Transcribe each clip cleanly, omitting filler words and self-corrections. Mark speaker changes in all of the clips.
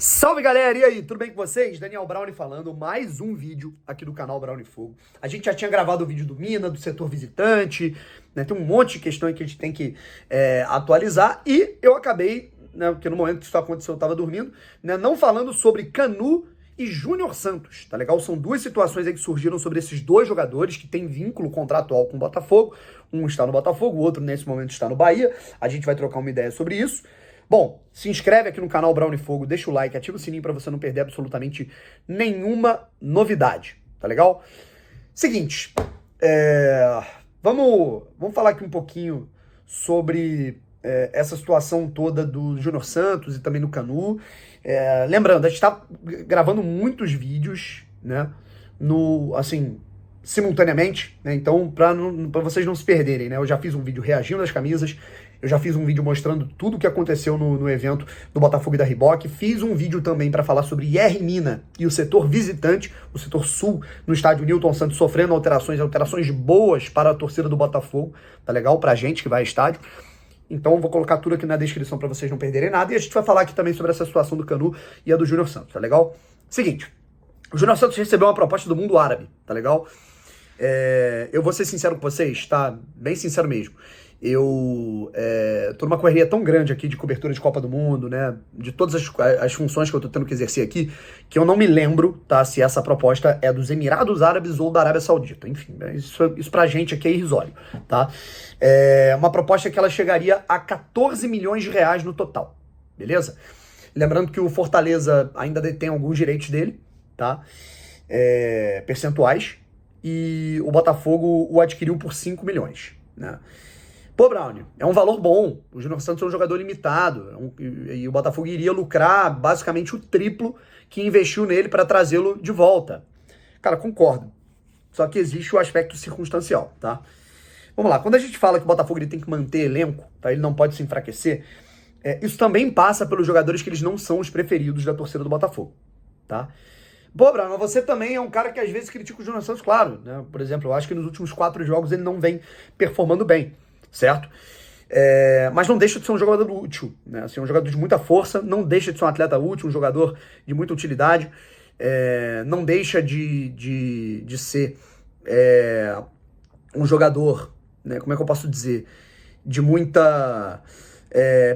Speaker 1: Salve galera, e aí, tudo bem com vocês? Daniel Brownie falando, mais um vídeo aqui do canal Brownie Fogo. A gente já tinha gravado o vídeo do Mina, do setor visitante, né? Tem um monte de questões que a gente tem que atualizar e eu acabei, né, porque no momento que isso aconteceu eu tava dormindo, né, não falando sobre Canu e Júnior Santos, tá legal? São duas situações aí que surgiram sobre esses dois jogadores que têm vínculo contratual com o Botafogo. Um está no Botafogo, o outro nesse momento está no Bahia. A gente vai trocar uma ideia sobre isso. Bom, se inscreve aqui no canal Brownie Fogo, deixa o like, ativa o sininho para você não perder absolutamente nenhuma novidade, tá legal? Seguinte, vamos falar aqui um pouquinho sobre essa situação toda do Júnior Santos e também do Canu. Lembrando, a gente está gravando muitos vídeos, né, simultaneamente, né, então para vocês não se perderem, né, eu já fiz um vídeo reagindo às camisas, eu já fiz um vídeo mostrando tudo o que aconteceu no evento do Botafogo e da Reebok. Fiz um vídeo também para falar sobre IR Mina e o setor visitante, o setor sul, no estádio Newton Santos, sofrendo alterações boas para a torcida do Botafogo, tá legal? Pra gente que vai ao estádio. Então vou colocar tudo aqui na descrição para vocês não perderem nada. E a gente vai falar aqui também sobre essa situação do Canu e a do Júnior Santos, tá legal? Seguinte, o Júnior Santos recebeu uma proposta do mundo árabe, tá legal? Eu vou ser sincero com vocês, tá? Bem sincero mesmo. Eu tô numa correria tão grande aqui de cobertura de Copa do Mundo, né? De todas as funções que eu tô tendo que exercer aqui, que eu não me lembro, tá? Se essa proposta é dos Emirados Árabes ou da Arábia Saudita. Enfim, isso pra gente aqui é irrisório, tá? Uma proposta que ela chegaria a 14 milhões de reais no total, beleza? Lembrando que o Fortaleza ainda detém alguns direitos dele, tá? Percentuais. E o Botafogo o adquiriu por 5 milhões, né? Pô, Brownie, é um valor bom. O Júnior Santos é um jogador limitado. E o Botafogo iria lucrar basicamente o triplo que investiu nele para trazê-lo de volta. Cara, concordo. Só que existe o aspecto circunstancial, tá? Vamos lá. Quando a gente fala que o Botafogo ele tem que manter elenco, tá? Ele não pode se enfraquecer. Isso também passa pelos jogadores que eles não são os preferidos da torcida do Botafogo, tá? Pô, Brownie, você também é um cara que às vezes critica o Júnior Santos, claro, né? Por exemplo, eu acho que nos últimos 4 jogos ele não vem performando bem. Certo? Mas não deixa de ser um jogador útil, né? Assim, um jogador de muita força, não deixa de ser um atleta útil, um jogador de muita utilidade, não deixa de ser um jogador, né? Como é que eu posso dizer? De muita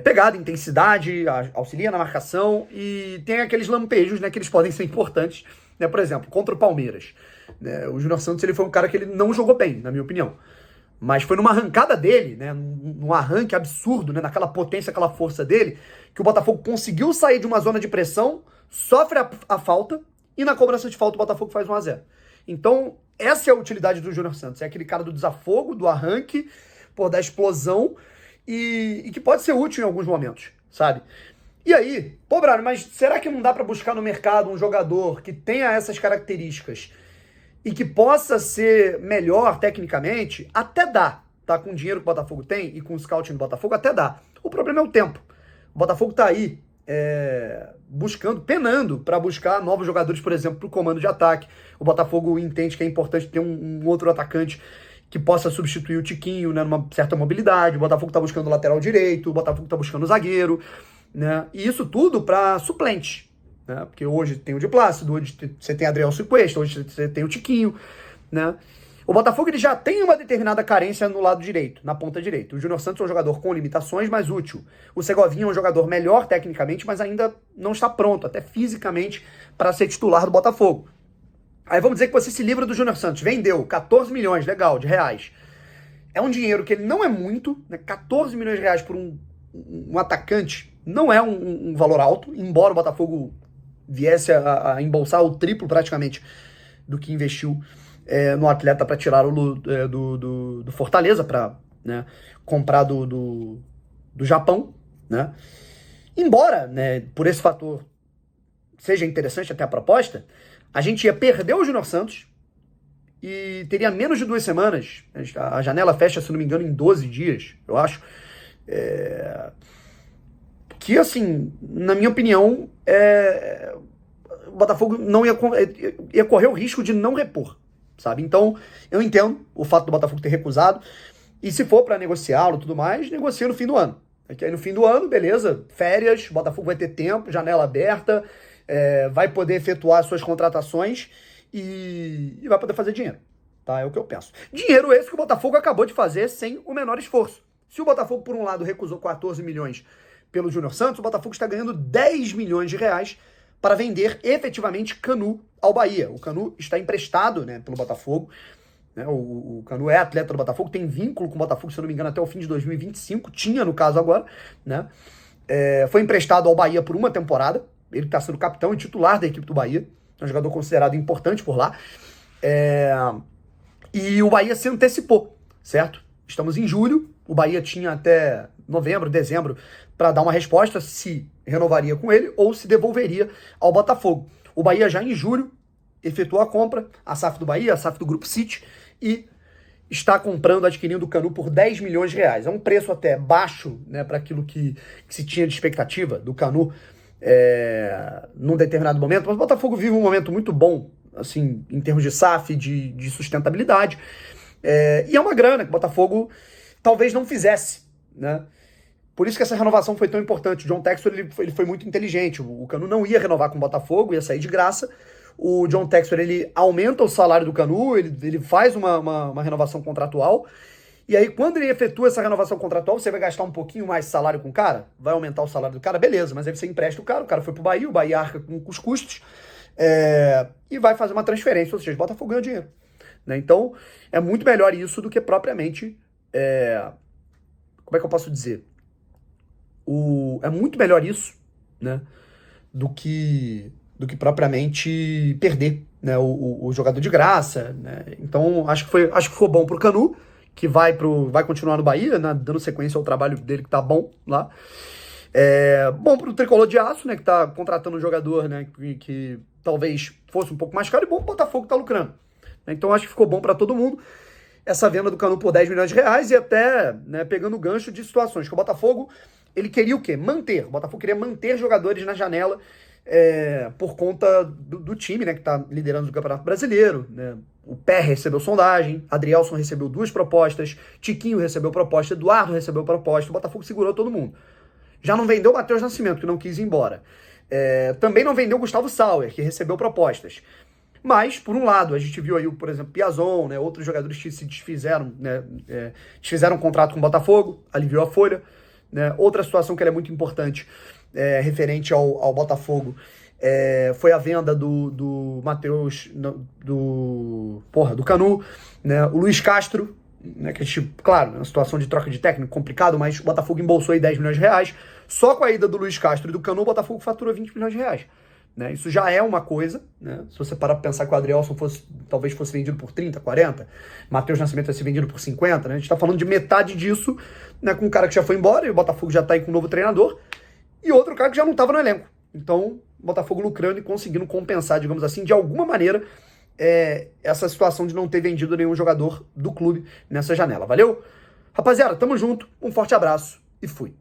Speaker 1: pegada, intensidade, auxilia na marcação e tem aqueles lampejos, né, que eles podem ser importantes, né? Por exemplo, contra o Palmeiras, né? O Júnior Santos ele foi um cara que ele não jogou bem, na minha opinião. Mas foi numa arrancada dele, né, num arranque absurdo, né, naquela potência, aquela força dele, que o Botafogo conseguiu sair de uma zona de pressão, sofre a falta, e na cobrança de falta o Botafogo faz 1-0. Então, essa é a utilidade do Júnior Santos. É aquele cara do desafogo, do arranque, da explosão, e que pode ser útil em alguns momentos, sabe? E aí, pô, Brano, mas será que não dá pra buscar no mercado um jogador que tenha essas características e que possa ser melhor tecnicamente? Até dá, tá? Com o dinheiro que o Botafogo tem e com o scouting do Botafogo, até dá. O problema é o tempo. O Botafogo tá aí penando para buscar novos jogadores, por exemplo, pro comando de ataque. O Botafogo entende que é importante ter um outro atacante que possa substituir o Tiquinho, né, numa certa mobilidade. O Botafogo tá buscando lateral direito, o Botafogo tá buscando zagueiro, né? E isso tudo para suplente, né? Porque hoje tem o Di Plácido, hoje você tem Adriel Cuesta, hoje você tem o Tiquinho, né? O Botafogo ele já tem uma determinada carência no lado direito, na ponta direita. O Júnior Santos é um jogador com limitações, mas útil. O Segovinha é um jogador melhor tecnicamente, mas ainda não está pronto, até fisicamente, para ser titular do Botafogo. Aí vamos dizer que você se livra do Júnior Santos, vendeu 14 milhões, legal, de reais. É um dinheiro que ele não é muito, né? 14 milhões de reais por um atacante não é um valor alto, embora o Botafogo viesse a embolsar o triplo praticamente do que investiu no atleta para tirá-lo do Fortaleza, para, né, comprar do Japão, né? Embora, né, por esse fator seja interessante até a proposta, a gente ia perder o Júnior Santos e teria menos de 2 semanas. A janela fecha, se não me engano, em 12 dias, eu acho. Que, assim, na minha opinião, o Botafogo não ia correr o risco de não repor, sabe? Então, eu entendo o fato do Botafogo ter recusado, e se for para negociá-lo e tudo mais, negocia no fim do ano. Que aí no fim do ano, beleza, férias, o Botafogo vai ter tempo, janela aberta, vai poder efetuar suas contratações e vai poder fazer dinheiro, tá? É o que eu penso. Dinheiro esse que o Botafogo acabou de fazer sem o menor esforço. Se o Botafogo, por um lado, recusou 14 milhões pelo Júnior Santos, o Botafogo está ganhando 10 milhões de reais para vender efetivamente Canu ao Bahia. O Canu está emprestado, né, pelo Botafogo. O Canu é atleta do Botafogo, tem vínculo com o Botafogo, se eu não me engano, até o fim de 2025, tinha no caso agora, né? Foi emprestado ao Bahia por uma temporada, ele está sendo capitão e titular da equipe do Bahia, é um jogador considerado importante por lá, e o Bahia se antecipou, certo? Estamos em julho, o Bahia tinha até novembro, dezembro, para dar uma resposta se renovaria com ele ou se devolveria ao Botafogo. O Bahia já em julho efetuou a compra, a SAF do Bahia, a SAF do Grupo City, e está comprando, adquirindo o Canu por 10 milhões de reais. É um preço até baixo, né, para aquilo que se tinha de expectativa do Canu num determinado momento, mas o Botafogo vive um momento muito bom, assim, em termos de SAF, de sustentabilidade, e é uma grana que o Botafogo talvez não fizesse, né? Por isso que essa renovação foi tão importante. O John Textor ele foi muito inteligente. O Canu não ia renovar com o Botafogo, ia sair de graça. O John Textor ele aumenta o salário do Canu, ele faz uma renovação contratual. E aí, quando ele efetua essa renovação contratual, você vai gastar um pouquinho mais de salário com o cara? Vai aumentar o salário do cara? Beleza, mas aí você empresta o cara foi pro Bahia, o Bahia arca com os custos, e vai fazer uma transferência, ou seja, o Botafogo ganha dinheiro. Né? Então, é muito melhor isso do que propriamente... como é que eu posso dizer? É muito melhor isso, né, do que propriamente perder, né, o jogador de graça, né? Então acho que foi bom pro Canu, que vai continuar no Bahia, né, dando sequência ao trabalho dele que tá bom lá. Bom pro Tricolor de Aço, né, que tá contratando um jogador, né, que talvez fosse um pouco mais caro, e bom pro Botafogo que tá lucrando. Então acho que ficou bom para todo mundo essa venda do Canu por 10 milhões de reais e até, né, pegando o gancho de situações que o Botafogo, ele queria o quê? O Botafogo queria manter jogadores na janela por conta do time, né, que está liderando o Campeonato Brasileiro, né? O Pé recebeu sondagem, Adrielson recebeu 2 propostas, Tiquinho recebeu proposta, Eduardo recebeu proposta, o Botafogo segurou todo mundo. Já não vendeu o Matheus Nascimento, que não quis ir embora. Também não vendeu o Gustavo Sauer, que recebeu propostas. Mas, por um lado, a gente viu aí, por exemplo, Piazon, né, outros jogadores que se desfizeram, né, desfizeram um contrato com o Botafogo, aliviou a folha. Né? Outra situação que é muito importante, referente ao Botafogo, foi a venda do Matheus, do Canu, né? O Luiz Castro, né, que a gente, claro, é uma situação de troca de técnico complicado, mas o Botafogo embolsou aí 10 milhões de reais. Só com a ida do Luiz Castro e do Canu, o Botafogo faturou 20 milhões de reais. Né? Isso já é uma coisa, né? Se você parar para pensar que o Adrielson talvez fosse vendido por 30, 40, Matheus Nascimento vai ser vendido por 50, né? A gente está falando de metade disso, né, com um cara que já foi embora e o Botafogo já está aí com um novo treinador e outro cara que já não estava no elenco. Então, o Botafogo lucrando e conseguindo compensar, digamos assim, de alguma maneira, essa situação de não ter vendido nenhum jogador do clube nessa janela. Valeu? Rapaziada, tamo junto, um forte abraço e fui.